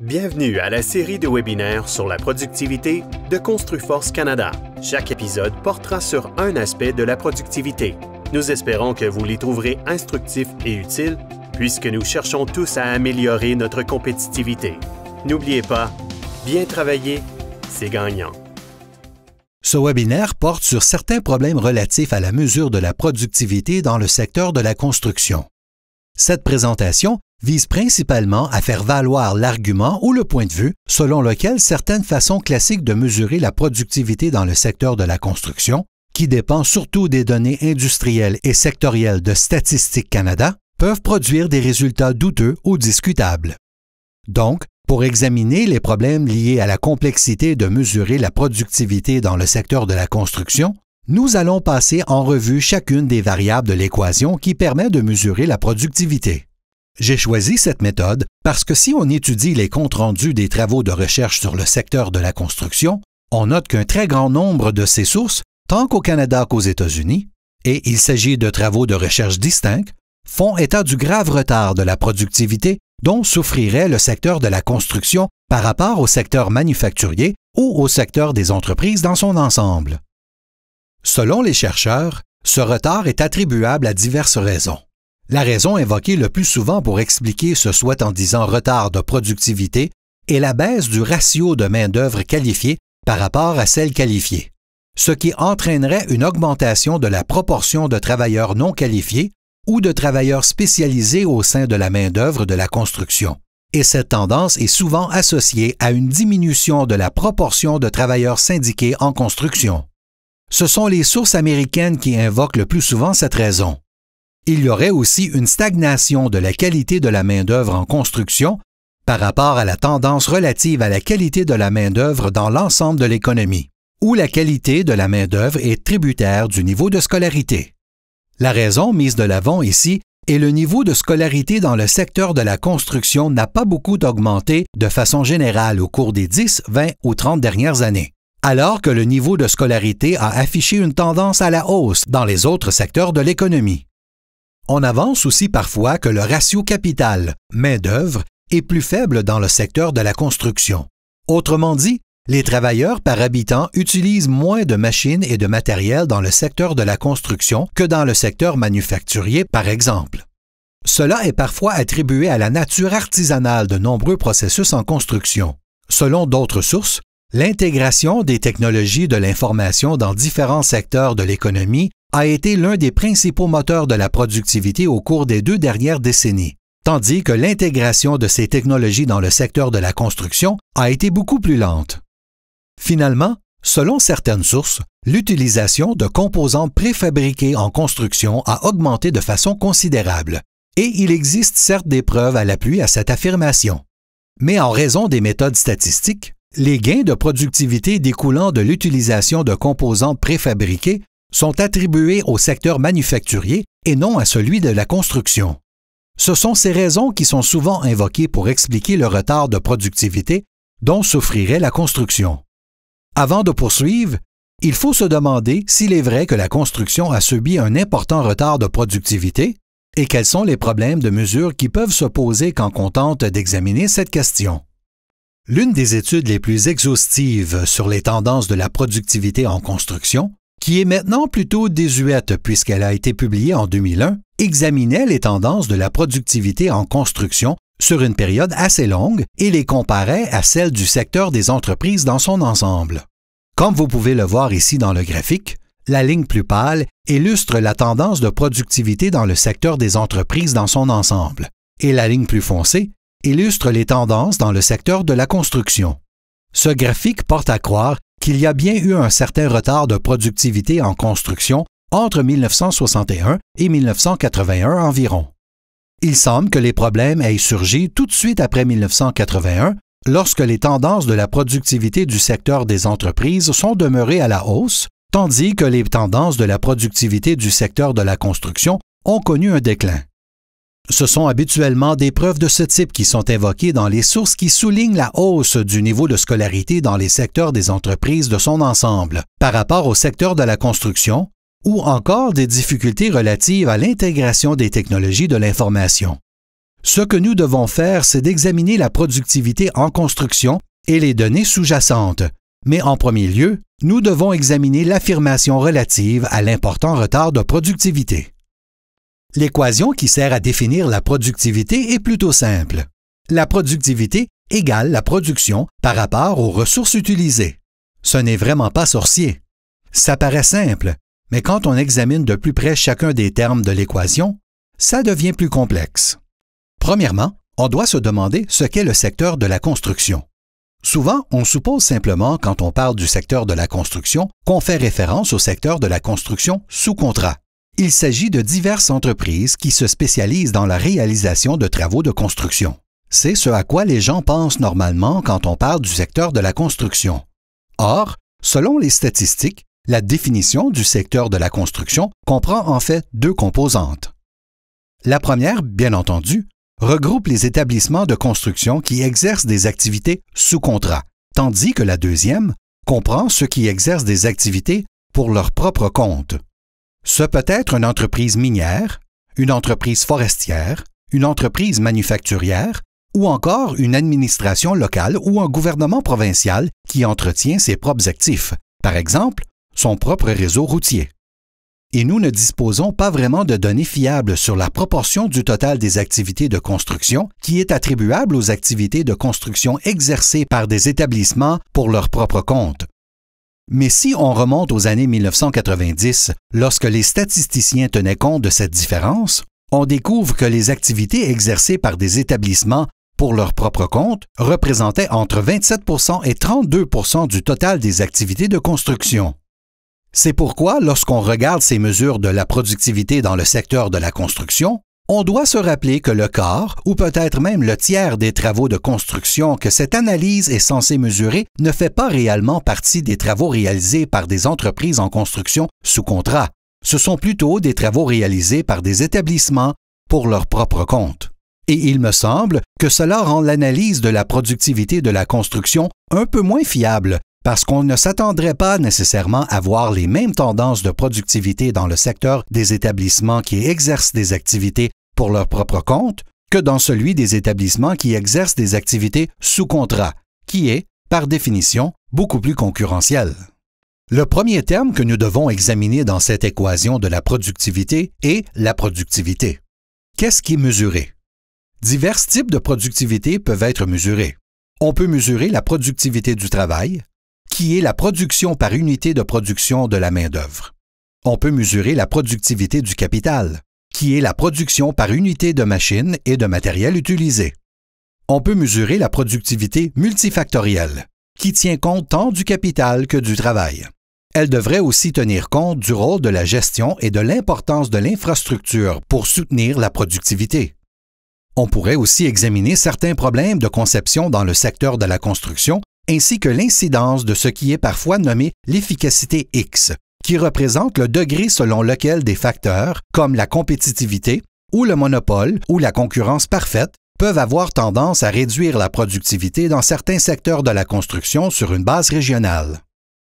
Bienvenue à la série de webinaires sur la productivité de ConstruForce Canada. Chaque épisode portera sur un aspect de la productivité. Nous espérons que vous les trouverez instructifs et utiles, puisque nous cherchons tous à améliorer notre compétitivité. N'oubliez pas, bien travailler, c'est gagnant. Ce webinaire porte sur certains problèmes relatifs à la mesure de la productivité dans le secteur de la construction. Cette présentation vise principalement à faire valoir l'argument ou le point de vue selon lequel certaines façons classiques de mesurer la productivité dans le secteur de la construction, qui dépend surtout des données industrielles et sectorielles de Statistique Canada, peuvent produire des résultats douteux ou discutables. Donc, pour examiner les problèmes liés à la complexité de mesurer la productivité dans le secteur de la construction, nous allons passer en revue chacune des variables de l'équation qui permet de mesurer la productivité. J'ai choisi cette méthode parce que si on étudie les comptes rendus des travaux de recherche sur le secteur de la construction, on note qu'un très grand nombre de ces sources, tant qu'au Canada qu'aux États-Unis, et il s'agit de travaux de recherche distincts, font état du grave retard de la productivité dont souffrirait le secteur de la construction par rapport au secteur manufacturier ou au secteur des entreprises dans son ensemble. Selon les chercheurs, ce retard est attribuable à diverses raisons. La raison invoquée le plus souvent pour expliquer ce soi-disant retard de productivité est la baisse du ratio de main-d'œuvre qualifiée par rapport à celle qualifiée, ce qui entraînerait une augmentation de la proportion de travailleurs non qualifiés ou de travailleurs spécialisés au sein de la main-d'œuvre de la construction. Et cette tendance est souvent associée à une diminution de la proportion de travailleurs syndiqués en construction. Ce sont les sources américaines qui invoquent le plus souvent cette raison. Il y aurait aussi une stagnation de la qualité de la main-d'œuvre en construction par rapport à la tendance relative à la qualité de la main-d'œuvre dans l'ensemble de l'économie, où la qualité de la main-d'œuvre est tributaire du niveau de scolarité. La raison mise de l'avant ici est le niveau de scolarité dans le secteur de la construction n'a pas beaucoup augmenté de façon générale au cours des 10, 20 ou 30 dernières années, alors que le niveau de scolarité a affiché une tendance à la hausse dans les autres secteurs de l'économie. On avance aussi parfois que le ratio capital main-d'œuvre est plus faible dans le secteur de la construction. Autrement dit, les travailleurs par habitant utilisent moins de machines et de matériel dans le secteur de la construction que dans le secteur manufacturier, par exemple. Cela est parfois attribué à la nature artisanale de nombreux processus en construction. Selon d'autres sources, l'intégration des technologies de l'information dans différents secteurs de l'économie a été l'un des principaux moteurs de la productivité au cours des 2 dernières décennies, tandis que l'intégration de ces technologies dans le secteur de la construction a été beaucoup plus lente. Finalement, selon certaines sources, l'utilisation de composants préfabriqués en construction a augmenté de façon considérable, et il existe certes des preuves à l'appui à cette affirmation. Mais en raison des méthodes statistiques, les gains de productivité découlant de l'utilisation de composants préfabriqués sont attribués au secteur manufacturier et non à celui de la construction. Ce sont ces raisons qui sont souvent invoquées pour expliquer le retard de productivité dont souffrirait la construction. Avant de poursuivre, il faut se demander s'il est vrai que la construction a subi un important retard de productivité et quels sont les problèmes de mesure qui peuvent se poser quand on tente d'examiner cette question. L'une des études les plus exhaustives sur les tendances de la productivité en construction, qui est maintenant plutôt désuète puisqu'elle a été publiée en 2001, examinait les tendances de la productivité en construction sur une période assez longue et les comparait à celles du secteur des entreprises dans son ensemble. Comme vous pouvez le voir ici dans le graphique, la ligne plus pâle illustre la tendance de productivité dans le secteur des entreprises dans son ensemble, et la ligne plus foncée illustre les tendances dans le secteur de la construction. Ce graphique porte à croire qu'il y a bien eu un certain retard de productivité en construction entre 1961 et 1981 environ. Il semble que les problèmes aient surgi tout de suite après 1981, lorsque les tendances de la productivité du secteur des entreprises sont demeurées à la hausse, tandis que les tendances de la productivité du secteur de la construction ont connu un déclin. Ce sont habituellement des preuves de ce type qui sont invoquées dans les sources qui soulignent la hausse du niveau de scolarité dans les secteurs des entreprises de son ensemble par rapport au secteur de la construction, ou encore des difficultés relatives à l'intégration des technologies de l'information. Ce que nous devons faire, c'est d'examiner la productivité en construction et les données sous-jacentes. Mais en premier lieu, nous devons examiner l'affirmation relative à l'important retard de productivité. L'équation qui sert à définir la productivité est plutôt simple. La productivité égale la production par rapport aux ressources utilisées. Ce n'est vraiment pas sorcier. Ça paraît simple, mais quand on examine de plus près chacun des termes de l'équation, ça devient plus complexe. Premièrement, on doit se demander ce qu'est le secteur de la construction. Souvent, on suppose simplement, quand on parle du secteur de la construction, qu'on fait référence au secteur de la construction sous contrat. Il s'agit de diverses entreprises qui se spécialisent dans la réalisation de travaux de construction. C'est ce à quoi les gens pensent normalement quand on parle du secteur de la construction. Or, selon les statistiques, la définition du secteur de la construction comprend en fait deux composantes. La première, bien entendu, regroupe les établissements de construction qui exercent des activités sous contrat, tandis que la deuxième comprend ceux qui exercent des activités pour leur propre compte. Ce peut être une entreprise minière, une entreprise forestière, une entreprise manufacturière ou encore une administration locale ou un gouvernement provincial qui entretient ses propres actifs, par exemple, son propre réseau routier. Et nous ne disposons pas vraiment de données fiables sur la proportion du total des activités de construction qui est attribuable aux activités de construction exercées par des établissements pour leur propre compte. Mais si on remonte aux années 1990, lorsque les statisticiens tenaient compte de cette différence, on découvre que les activités exercées par des établissements pour leur propre compte représentaient entre 27 % et 32 % du total des activités de construction. C'est pourquoi, lorsqu'on regarde ces mesures de la productivité dans le secteur de la construction, on doit se rappeler que le quart, ou peut-être même le tiers des travaux de construction que cette analyse est censée mesurer ne fait pas réellement partie des travaux réalisés par des entreprises en construction sous contrat. Ce sont plutôt des travaux réalisés par des établissements pour leur propre compte. Et il me semble que cela rend l'analyse de la productivité de la construction un peu moins fiable, parce qu'on ne s'attendrait pas nécessairement à voir les mêmes tendances de productivité dans le secteur des établissements qui exercent des activités pour leur propre compte que dans celui des établissements qui exercent des activités sous contrat, qui est, par définition, beaucoup plus concurrentiel. Le premier terme que nous devons examiner dans cette équation de la productivité est la productivité. Qu'est-ce qui est mesuré? Divers types de productivité peuvent être mesurés. On peut mesurer la productivité du travail, qui est la production par unité de production de la main-d'œuvre. On peut mesurer la productivité du capital, qui est la production par unité de machines et de matériel utilisé. On peut mesurer la productivité multifactorielle, qui tient compte tant du capital que du travail. Elle devrait aussi tenir compte du rôle de la gestion et de l'importance de l'infrastructure pour soutenir la productivité. On pourrait aussi examiner certains problèmes de conception dans le secteur de la construction ainsi que l'incidence de ce qui est parfois nommé l'efficacité X, qui représente le degré selon lequel des facteurs, comme la compétitivité ou le monopole ou la concurrence parfaite, peuvent avoir tendance à réduire la productivité dans certains secteurs de la construction sur une base régionale.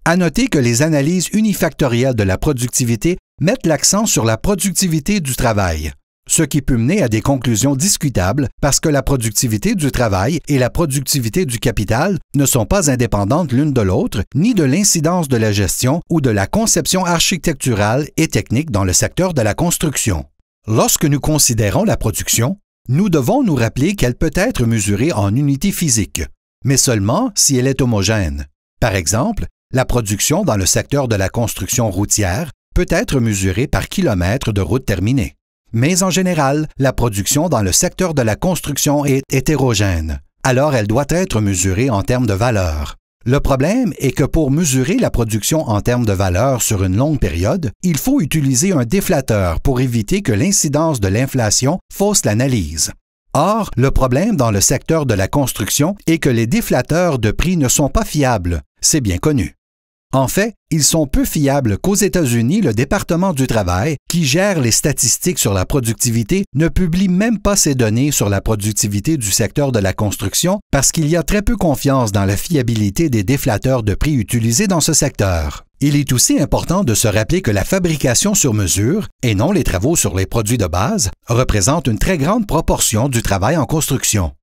À noter que les analyses unifactorielles de la productivité mettent l'accent sur la productivité du travail, ce qui peut mener à des conclusions discutables parce que la productivité du travail et la productivité du capital ne sont pas indépendantes l'une de l'autre, ni de l'incidence de la gestion ou de la conception architecturale et technique dans le secteur de la construction. Lorsque nous considérons la production, nous devons nous rappeler qu'elle peut être mesurée en unités physiques, mais seulement si elle est homogène. Par exemple, la production dans le secteur de la construction routière peut être mesurée par kilomètre de route terminée. Mais en général, la production dans le secteur de la construction est hétérogène, alors elle doit être mesurée en termes de valeur. Le problème est que pour mesurer la production en termes de valeur sur une longue période, il faut utiliser un déflateur pour éviter que l'incidence de l'inflation fausse l'analyse. Or, le problème dans le secteur de la construction est que les déflateurs de prix ne sont pas fiables, c'est bien connu. En fait, ils sont peu fiables qu'aux États-Unis, le département du travail, qui gère les statistiques sur la productivité, ne publie même pas ces données sur la productivité du secteur de la construction parce qu'il y a très peu confiance dans la fiabilité des déflateurs de prix utilisés dans ce secteur. Il est aussi important de se rappeler que la fabrication sur mesure, et non les travaux sur les produits de base, représente une très grande proportion du travail en construction.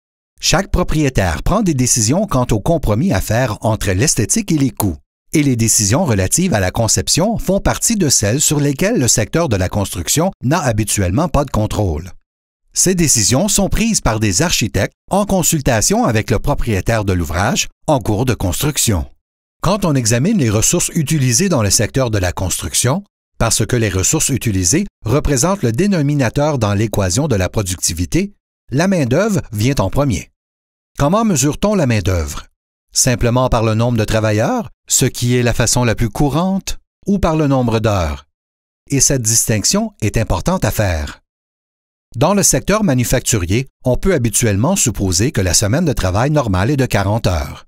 Chaque propriétaire prend des décisions quant au compromis à faire entre l'esthétique et les coûts. Et les décisions relatives à la conception font partie de celles sur lesquelles le secteur de la construction n'a habituellement pas de contrôle. Ces décisions sont prises par des architectes en consultation avec le propriétaire de l'ouvrage en cours de construction. Quand on examine les ressources utilisées dans le secteur de la construction, parce que les ressources utilisées représentent le dénominateur dans l'équation de la productivité, la main-d'œuvre vient en premier. Comment mesure-t-on la main-d'œuvre? Simplement par le nombre de travailleurs, ce qui est la façon la plus courante, ou par le nombre d'heures? Et cette distinction est importante à faire. Dans le secteur manufacturier, on peut habituellement supposer que la semaine de travail normale est de 40 heures.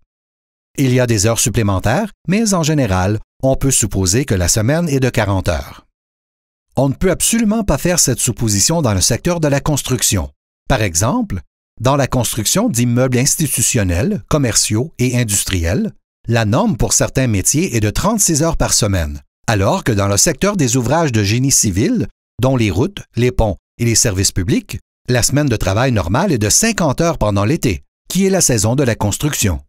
Il y a des heures supplémentaires, mais en général, on peut supposer que la semaine est de 40 heures. On ne peut absolument pas faire cette supposition dans le secteur de la construction. Par exemple, dans la construction d'immeubles institutionnels, commerciaux et industriels, la norme pour certains métiers est de 36 heures par semaine, alors que dans le secteur des ouvrages de génie civil, dont les routes, les ponts et les services publics, la semaine de travail normale est de 50 heures pendant l'été, qui est la saison de la construction.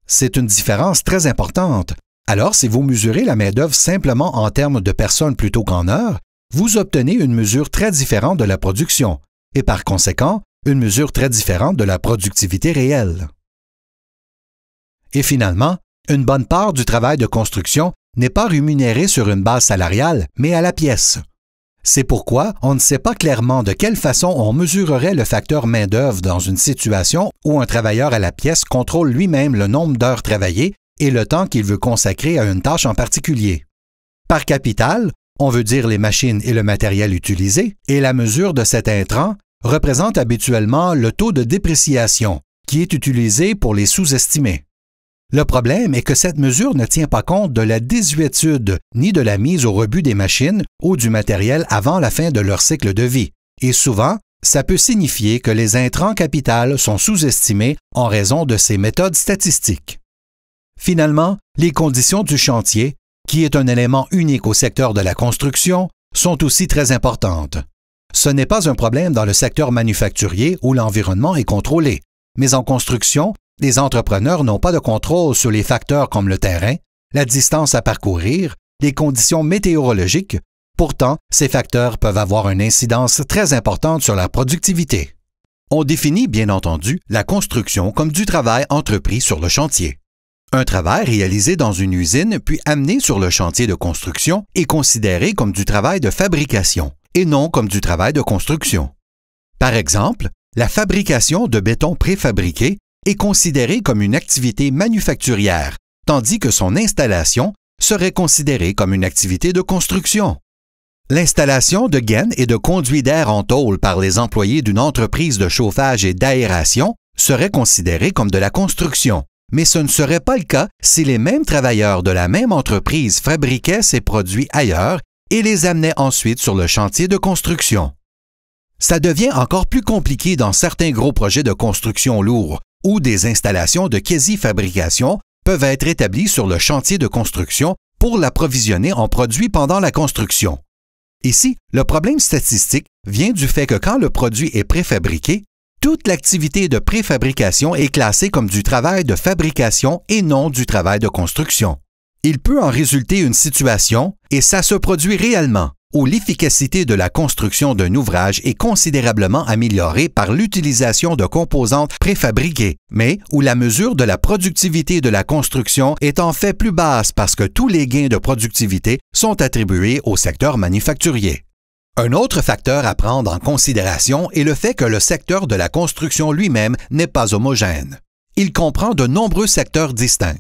C'est une différence très importante. Alors, si vous mesurez la main-d'œuvre simplement en termes de personnes plutôt qu'en heures, vous obtenez une mesure très différente de la production et par conséquent, une mesure très différente de la productivité réelle. Et finalement, une bonne part du travail de construction n'est pas rémunéré sur une base salariale, mais à la pièce. C'est pourquoi on ne sait pas clairement de quelle façon on mesurerait le facteur main-d'œuvre dans une situation où un travailleur à la pièce contrôle lui-même le nombre d'heures travaillées et le temps qu'il veut consacrer à une tâche en particulier. Par capital, on veut dire les machines et le matériel utilisé, et la mesure de cet intrant représente habituellement le taux de dépréciation, qui est utilisé pour les sous-estimer. Le problème est que cette mesure ne tient pas compte de la désuétude ni de la mise au rebut des machines ou du matériel avant la fin de leur cycle de vie, et souvent, ça peut signifier que les intrants capitaux sont sous-estimés en raison de ces méthodes statistiques. Finalement, les conditions du chantier, qui est un élément unique au secteur de la construction, sont aussi très importantes. Ce n'est pas un problème dans le secteur manufacturier où l'environnement est contrôlé, mais en construction, les entrepreneurs n'ont pas de contrôle sur les facteurs comme le terrain, la distance à parcourir, les conditions météorologiques. Pourtant, ces facteurs peuvent avoir une incidence très importante sur la productivité. On définit, bien entendu, la construction comme du travail entrepris sur le chantier. Un travail réalisé dans une usine puis amené sur le chantier de construction est considéré comme du travail de fabrication et non comme du travail de construction. Par exemple, la fabrication de béton préfabriqué est considérée comme une activité manufacturière, tandis que son installation serait considérée comme une activité de construction. L'installation de gaines et de conduits d'air en tôle par les employés d'une entreprise de chauffage et d'aération serait considérée comme de la construction, mais ce ne serait pas le cas si les mêmes travailleurs de la même entreprise fabriquaient ces produits ailleurs et les amenaient ensuite sur le chantier de construction. Ça devient encore plus compliqué dans certains gros projets de construction lourds, où des installations de quasi-fabrication peuvent être établies sur le chantier de construction pour l'approvisionner en produits pendant la construction. Ici, le problème statistique vient du fait que quand le produit est préfabriqué, toute l'activité de préfabrication est classée comme du travail de fabrication et non du travail de construction. Il peut en résulter une situation, et ça se produit réellement, où l'efficacité de la construction d'un ouvrage est considérablement améliorée par l'utilisation de composantes préfabriquées, mais où la mesure de la productivité de la construction est en fait plus basse parce que tous les gains de productivité sont attribués au secteur manufacturier. Un autre facteur à prendre en considération est le fait que le secteur de la construction lui-même n'est pas homogène. Il comprend de nombreux secteurs distincts.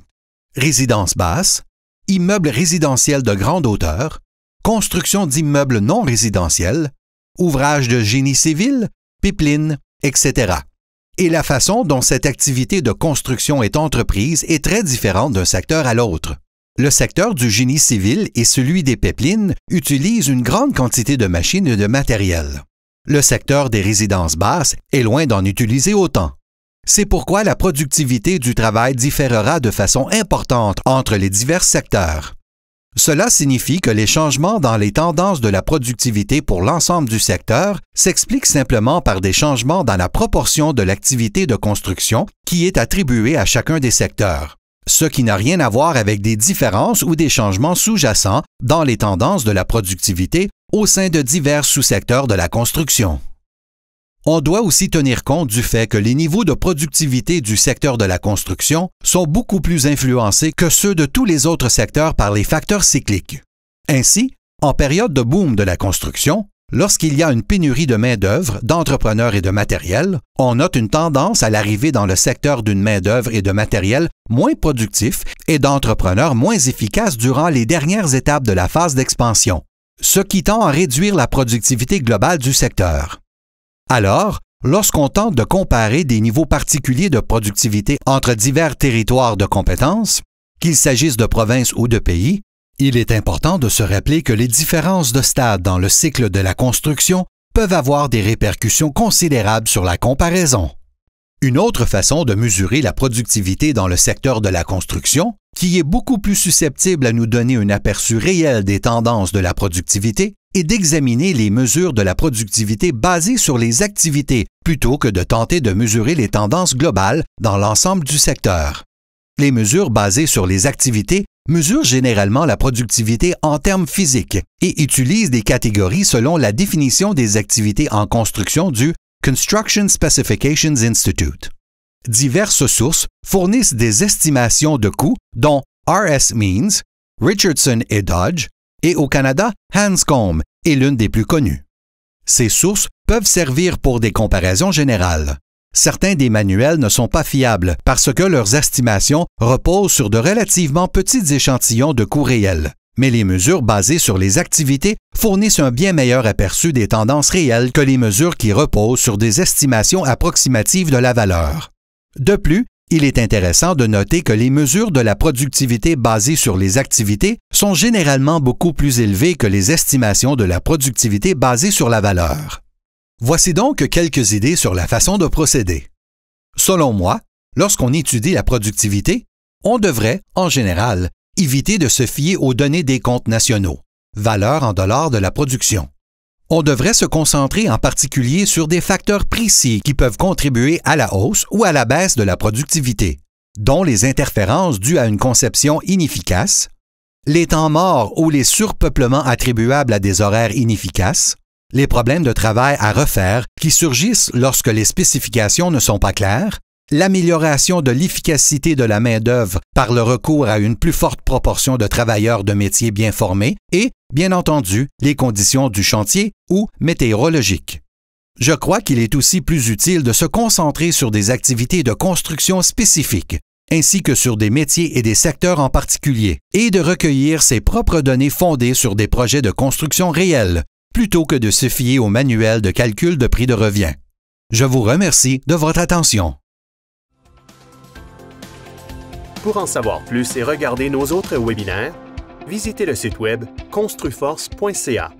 Résidences basses, immeubles résidentiels de grande hauteur, construction d'immeubles non résidentiels, ouvrages de génie civil, pipelines, etc. Et la façon dont cette activité de construction est entreprise est très différente d'un secteur à l'autre. Le secteur du génie civil et celui des pipelines utilisent une grande quantité de machines et de matériel. Le secteur des résidences basses est loin d'en utiliser autant. C'est pourquoi la productivité du travail différera de façon importante entre les divers secteurs. Cela signifie que les changements dans les tendances de la productivité pour l'ensemble du secteur s'expliquent simplement par des changements dans la proportion de l'activité de construction qui est attribuée à chacun des secteurs, ce qui n'a rien à voir avec des différences ou des changements sous-jacents dans les tendances de la productivité au sein de divers sous-secteurs de la construction. On doit aussi tenir compte du fait que les niveaux de productivité du secteur de la construction sont beaucoup plus influencés que ceux de tous les autres secteurs par les facteurs cycliques. Ainsi, en période de boom de la construction, lorsqu'il y a une pénurie de main-d'œuvre, d'entrepreneurs et de matériel, on note une tendance à l'arrivée dans le secteur d'une main-d'œuvre et de matériel moins productif et d'entrepreneurs moins efficaces durant les dernières étapes de la phase d'expansion, ce qui tend à réduire la productivité globale du secteur. Alors, lorsqu'on tente de comparer des niveaux particuliers de productivité entre divers territoires de compétences, qu'il s'agisse de provinces ou de pays, il est important de se rappeler que les différences de stade dans le cycle de la construction peuvent avoir des répercussions considérables sur la comparaison. Une autre façon de mesurer la productivité dans le secteur de la construction, qui est beaucoup plus susceptible à nous donner un aperçu réel des tendances de la productivité, est d'examiner les mesures de la productivité basées sur les activités plutôt que de tenter de mesurer les tendances globales dans l'ensemble du secteur. Les mesures basées sur les activités mesurent généralement la productivité en termes physiques et utilisent des catégories selon la définition des activités en construction du Construction Specifications Institute. Diverses sources fournissent des estimations de coûts dont R.S. Means, Richardson et Dodge, et au Canada, Hanscom est l'une des plus connues. Ces sources peuvent servir pour des comparaisons générales. Certains des manuels ne sont pas fiables parce que leurs estimations reposent sur de relativement petits échantillons de coûts réels, mais les mesures basées sur les activités fournissent un bien meilleur aperçu des tendances réelles que les mesures qui reposent sur des estimations approximatives de la valeur. De plus, il est intéressant de noter que les mesures de la productivité basées sur les activités sont généralement beaucoup plus élevées que les estimations de la productivité basées sur la valeur. Voici donc quelques idées sur la façon de procéder. Selon moi, lorsqu'on étudie la productivité, on devrait, en général, éviter de se fier aux données des comptes nationaux, valeur en dollars de la production. On devrait se concentrer en particulier sur des facteurs précis qui peuvent contribuer à la hausse ou à la baisse de la productivité, dont les interférences dues à une conception inefficace, les temps morts ou les surpeuplements attribuables à des horaires inefficaces, les problèmes de travail à refaire qui surgissent lorsque les spécifications ne sont pas claires, l'amélioration de l'efficacité de la main-d'œuvre par le recours à une plus forte proportion de travailleurs de métiers bien formés et, bien entendu, les conditions du chantier ou météorologiques. Je crois qu'il est aussi plus utile de se concentrer sur des activités de construction spécifiques, ainsi que sur des métiers et des secteurs en particulier, et de recueillir ses propres données fondées sur des projets de construction réels, plutôt que de se fier au manuel de calcul de prix de revient. Je vous remercie de votre attention. Pour en savoir plus et regarder nos autres webinaires, visitez le site web construforce.ca.